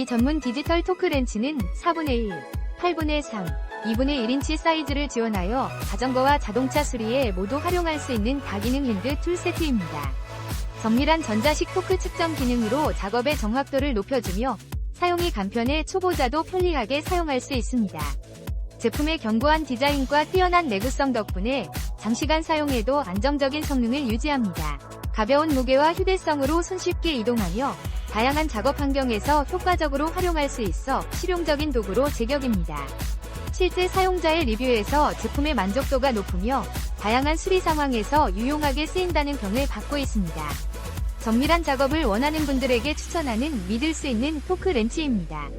이 전문 디지털 토크 렌치는 4분의 1, 8분의 3, 2분의 1인치 사이즈를 지원하여 자전거와 자동차 수리에 모두 활용할 수 있는 다기능 핸드 툴 세트입니다. 정밀한 전자식 토크 측정 기능으로 작업의 정확도를 높여주며 사용이 간편해 초보자도 편리하게 사용할 수 있습니다. 제품의 견고한 디자인과 뛰어난 내구성 덕분에 장시간 사용해도 안정적인 성능을 유지합니다. 가벼운 무게와 휴대성으로 손쉽게 이동하며 다양한 작업 환경에서 효과적으로 활용할 수 있어 실용적인 도구로 제격입니다. 실제 사용자의 리뷰에서 제품의 만족도가 높으며 다양한 수리 상황에서 유용하게 쓰인다는 평을 받고 있습니다. 정밀한 작업을 원하는 분들에게 추천하는 믿을 수 있는 토크 렌치입니다.